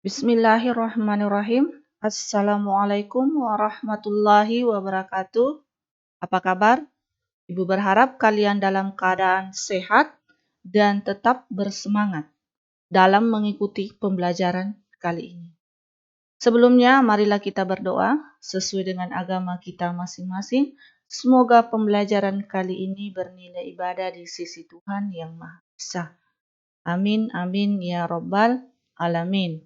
Bismillahirrahmanirrahim. Assalamualaikum warahmatullahi wabarakatuh. Apa kabar? Ibu berharap kalian dalam keadaan sehat dan tetap bersemangat dalam mengikuti pembelajaran kali ini. Sebelumnya, marilah kita berdoa sesuai dengan agama kita masing-masing. Semoga pembelajaran kali ini bernilai ibadah di sisi Tuhan yang Maha Esa. Amin, amin, ya Rabbal Alamin.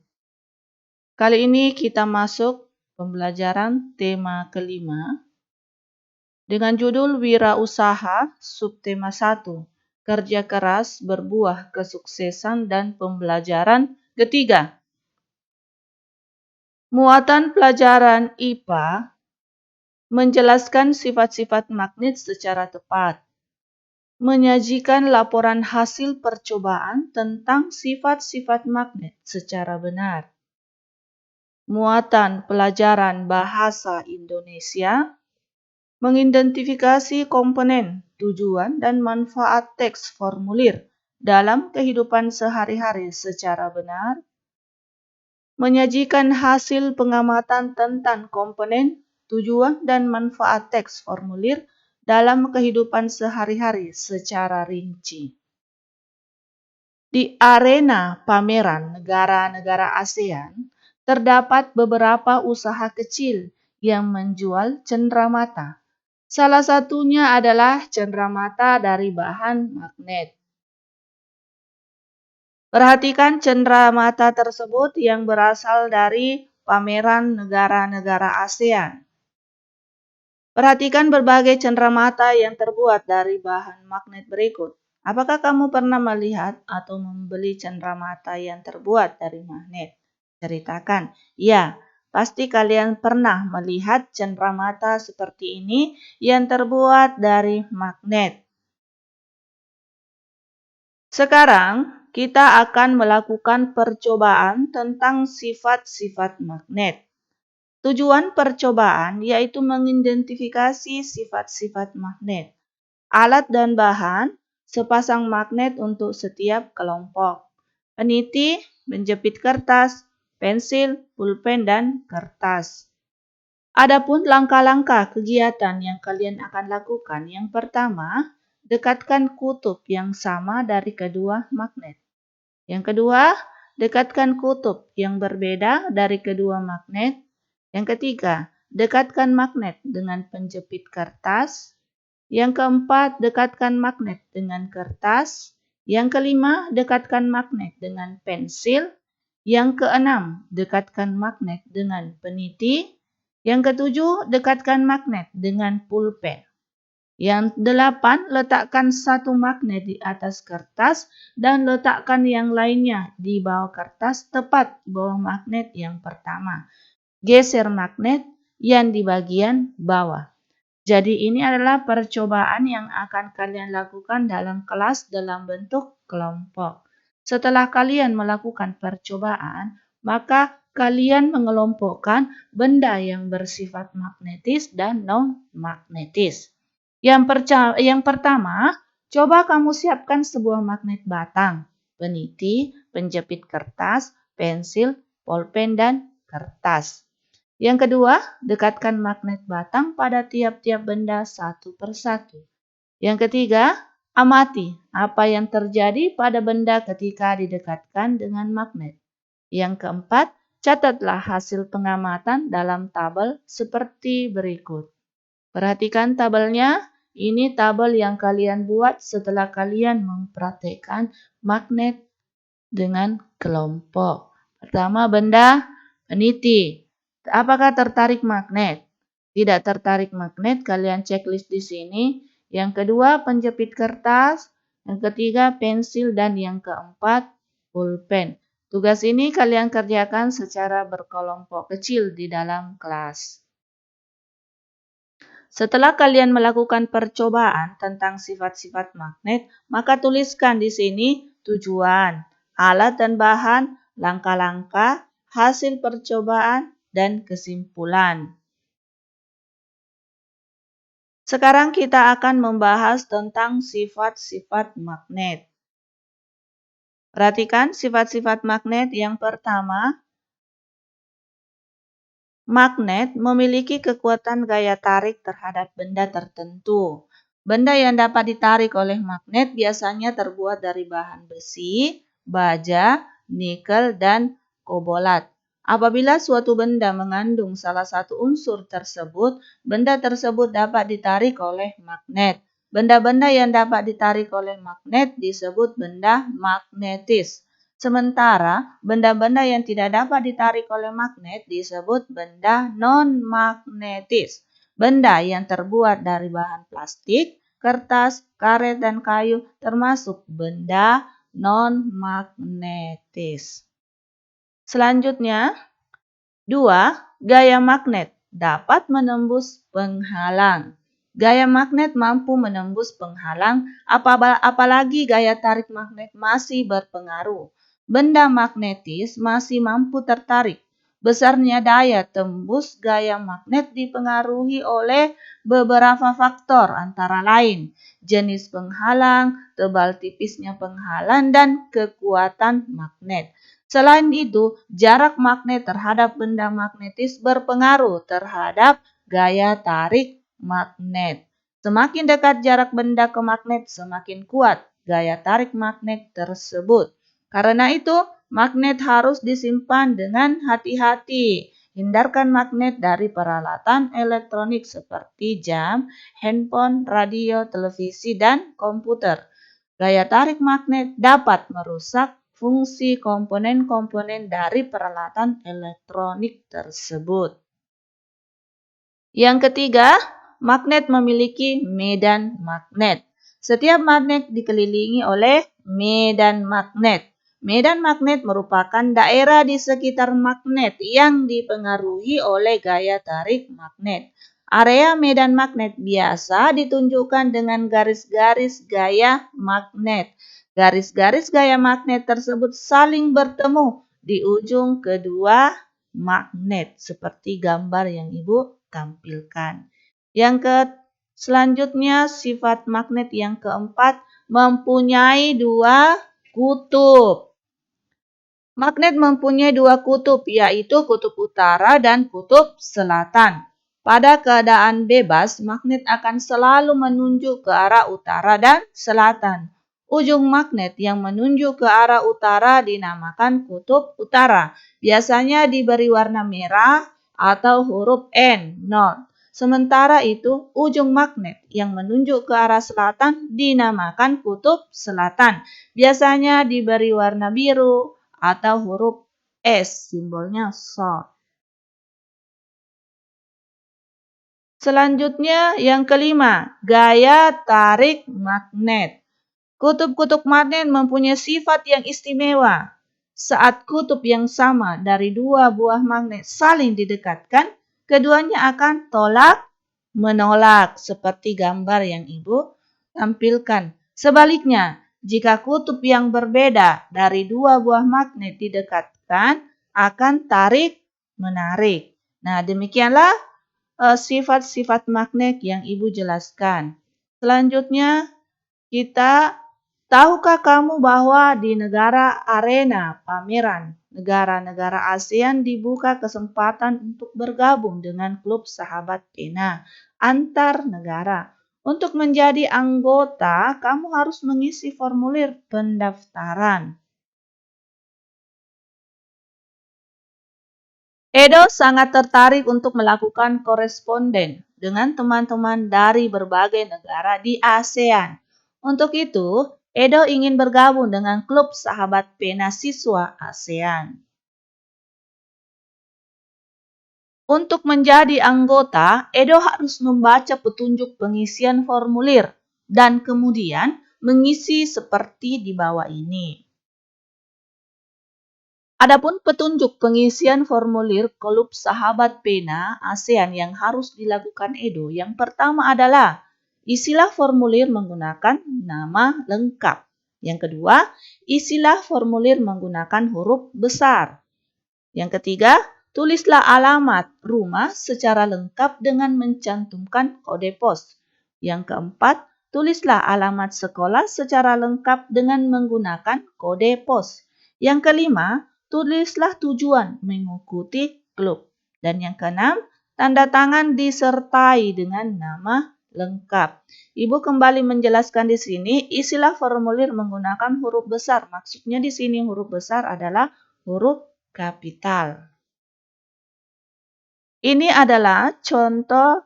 Kali ini kita masuk pembelajaran tema kelima dengan judul Wirausaha, subtema 1, kerja keras berbuah kesuksesan dan pembelajaran ketiga. Muatan pelajaran IPA menjelaskan sifat-sifat magnet secara tepat, menyajikan laporan hasil percobaan tentang sifat-sifat magnet secara benar. Muatan pelajaran bahasa Indonesia mengidentifikasi komponen, tujuan, dan manfaat teks formulir dalam kehidupan sehari-hari secara benar, menyajikan hasil pengamatan tentang komponen, tujuan, dan manfaat teks formulir dalam kehidupan sehari-hari secara rinci. Di arena pameran negara-negara ASEAN, terdapat beberapa usaha kecil yang menjual cenderamata. Salah satunya adalah cenderamata dari bahan magnet. Perhatikan cenderamata tersebut yang berasal dari pameran negara-negara ASEAN. Perhatikan berbagai cenderamata yang terbuat dari bahan magnet berikut. Apakah kamu pernah melihat atau membeli cenderamata yang terbuat dari magnet? Ceritakan. Ya, pasti kalian pernah melihat cenderamata seperti ini yang terbuat dari magnet. Sekarang kita akan melakukan percobaan tentang sifat-sifat magnet. Tujuan percobaan yaitu mengidentifikasi sifat-sifat magnet, alat dan bahan, sepasang magnet untuk setiap kelompok, peniti, menjepit kertas, pensil, pulpen, dan kertas. Adapun langkah-langkah kegiatan yang kalian akan lakukan, yang pertama, dekatkan kutub yang sama dari kedua magnet. Yang kedua, dekatkan kutub yang berbeda dari kedua magnet. Yang ketiga, dekatkan magnet dengan penjepit kertas. Yang keempat, dekatkan magnet dengan kertas. Yang kelima, dekatkan magnet dengan pensil. Yang keenam, dekatkan magnet dengan peniti. Yang ketujuh, dekatkan magnet dengan pulpen. Yang delapan, letakkan satu magnet di atas kertas dan letakkan yang lainnya di bawah kertas tepat di bawah magnet yang pertama. Geser magnet yang di bagian bawah. Jadi ini adalah percobaan yang akan kalian lakukan dalam kelas dalam bentuk kelompok. Setelah kalian melakukan percobaan, maka kalian mengelompokkan benda yang bersifat magnetis dan non-magnetis. Yang pertama, coba kamu siapkan sebuah magnet batang, peniti, penjepit kertas, pensil, pulpen, dan kertas. Yang kedua, dekatkan magnet batang pada tiap-tiap benda satu persatu. Yang ketiga, amati apa yang terjadi pada benda ketika didekatkan dengan magnet. Yang keempat, catatlah hasil pengamatan dalam tabel seperti berikut. Perhatikan tabelnya, ini tabel yang kalian buat setelah kalian mempraktekkan magnet dengan kelompok. Pertama, benda peniti. Apakah tertarik magnet? Tidak tertarik magnet, kalian checklist di sini. Yang kedua, penjepit kertas. Yang ketiga, pensil. Dan yang keempat, pulpen. Tugas ini kalian kerjakan secara berkelompok kecil di dalam kelas. Setelah kalian melakukan percobaan tentang sifat-sifat magnet, maka tuliskan di sini tujuan, alat dan bahan, langkah-langkah, hasil percobaan, dan kesimpulan. Sekarang kita akan membahas tentang sifat-sifat magnet. Perhatikan sifat-sifat magnet yang pertama, Magnet memiliki kekuatan gaya tarik terhadap benda tertentu. Benda yang dapat ditarik oleh magnet biasanya terbuat dari bahan besi, baja, nikel, dan kobolat. Apabila suatu benda mengandung salah satu unsur tersebut, benda tersebut dapat ditarik oleh magnet. Benda-benda yang dapat ditarik oleh magnet disebut benda magnetis. Sementara benda-benda yang tidak dapat ditarik oleh magnet disebut benda non-magnetis. Benda yang terbuat dari bahan plastik, kertas, karet, dan kayu termasuk benda non-magnetis. Selanjutnya, 2. Gaya magnet dapat menembus penghalang. Gaya magnet mampu menembus penghalang apalagi gaya tarik magnet masih berpengaruh. Benda magnetis masih mampu tertarik. Besarnya daya tembus gaya magnet dipengaruhi oleh beberapa faktor antara lain jenis penghalang, tebal tipisnya penghalang, dan kekuatan magnet. Selain itu, jarak magnet terhadap benda magnetis berpengaruh terhadap gaya tarik magnet. Semakin dekat jarak benda ke magnet, semakin kuat gaya tarik magnet tersebut. Karena itu, magnet harus disimpan dengan hati-hati. Hindarkan magnet dari peralatan elektronik seperti jam, handphone, radio, televisi, dan komputer. Gaya tarik magnet dapat merusak fungsi komponen-komponen dari peralatan elektronik tersebut. Yang ketiga, magnet memiliki medan magnet. Setiap magnet dikelilingi oleh medan magnet. Medan magnet merupakan daerah di sekitar magnet yang dipengaruhi oleh gaya tarik magnet. Area medan magnet biasa ditunjukkan dengan garis-garis gaya magnet. Garis-garis gaya magnet tersebut saling bertemu di ujung kedua magnet seperti gambar yang Ibu tampilkan. Selanjutnya sifat magnet yang keempat mempunyai dua kutub. Magnet mempunyai dua kutub, yaitu kutub utara dan kutub selatan. Pada keadaan bebas, magnet akan selalu menunjuk ke arah utara dan selatan. Ujung magnet yang menunjuk ke arah utara dinamakan kutub utara. Biasanya diberi warna merah atau huruf N, North. Sementara itu, ujung magnet yang menunjuk ke arah selatan dinamakan kutub selatan. Biasanya diberi warna biru atau huruf S, simbolnya South. Selanjutnya yang kelima, gaya tarik magnet. Kutub-kutub magnet mempunyai sifat yang istimewa. Saat kutub yang sama dari dua buah magnet saling didekatkan, keduanya akan tolak-menolak seperti gambar yang Ibu tampilkan. Sebaliknya, jika kutub yang berbeda dari dua buah magnet didekatkan, akan tarik-menarik. Nah, demikianlah sifat-sifat magnet yang Ibu jelaskan. Selanjutnya, tahukah kamu bahwa di negara arena pameran negara-negara ASEAN dibuka kesempatan untuk bergabung dengan klub sahabat pena antar negara. Untuk menjadi anggota, kamu harus mengisi formulir pendaftaran. Edo sangat tertarik untuk melakukan koresponden dengan teman-teman dari berbagai negara di ASEAN. Untuk itu, Edo ingin bergabung dengan klub sahabat pena siswa ASEAN. Untuk menjadi anggota, Edo harus membaca petunjuk pengisian formulir dan kemudian mengisi seperti di bawah ini. Adapun petunjuk pengisian formulir klub sahabat pena ASEAN yang harus dilakukan Edo, yang pertama adalah isilah formulir menggunakan nama lengkap. Yang kedua, isilah formulir menggunakan huruf besar. Yang ketiga, tulislah alamat rumah secara lengkap dengan mencantumkan kode pos. Yang keempat, tulislah alamat sekolah secara lengkap dengan menggunakan kode pos. Yang kelima, tulislah tujuan mengikuti klub. Dan yang keenam, tanda tangan disertai dengan nama lengkap. Ibu kembali menjelaskan di sini, isilah formulir menggunakan huruf besar. Maksudnya di sini huruf besar adalah huruf kapital. Ini adalah contoh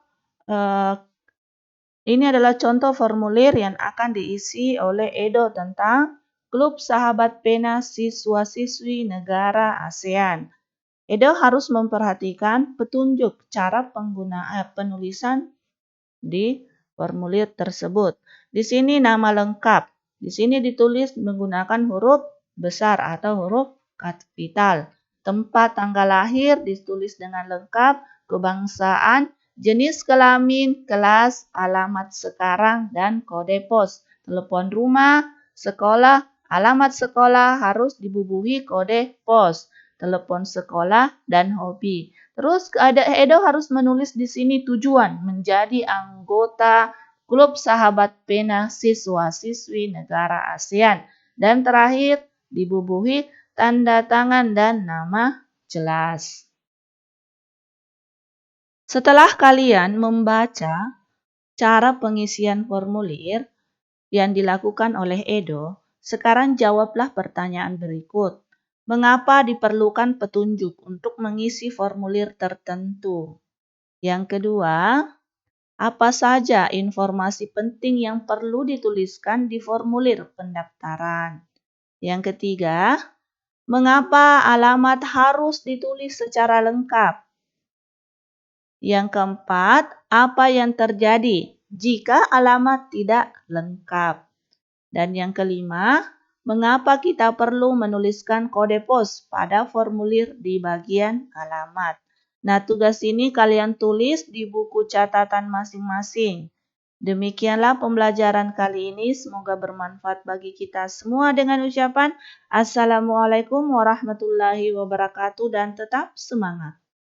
formulir yang akan diisi oleh Edo tentang Klub Sahabat Pena Siswa-Siswi Negara ASEAN. Edo harus memperhatikan petunjuk cara penulisan di formulir tersebut. Di sini nama lengkap. Di sini ditulis menggunakan huruf besar atau huruf kapital. Tempat tanggal lahir ditulis dengan lengkap, kebangsaan, jenis kelamin, kelas, alamat sekarang, dan kode pos. Telepon rumah, sekolah, alamat sekolah harus dibubuhi kode pos. Telepon sekolah, dan hobi. Terus Edo harus menulis di sini tujuan menjadi anggota Klub Sahabat Pena Siswa-Siswi Negara ASEAN. Dan terakhir dibubuhi tanda tangan dan nama jelas. Setelah kalian membaca cara pengisian formulir yang dilakukan oleh Edo, sekarang jawablah pertanyaan berikut. Mengapa diperlukan petunjuk untuk mengisi formulir tertentu? Yang kedua, apa saja informasi penting yang perlu dituliskan di formulir pendaftaran? Yang ketiga, mengapa alamat harus ditulis secara lengkap? Yang keempat, apa yang terjadi jika alamat tidak lengkap? Dan yang kelima, mengapa kita perlu menuliskan kode pos pada formulir di bagian alamat? Nah, tugas ini kalian tulis di buku catatan masing-masing. Demikianlah pembelajaran kali ini. Semoga bermanfaat bagi kita semua dengan ucapan Assalamualaikum warahmatullahi wabarakatuh dan tetap semangat.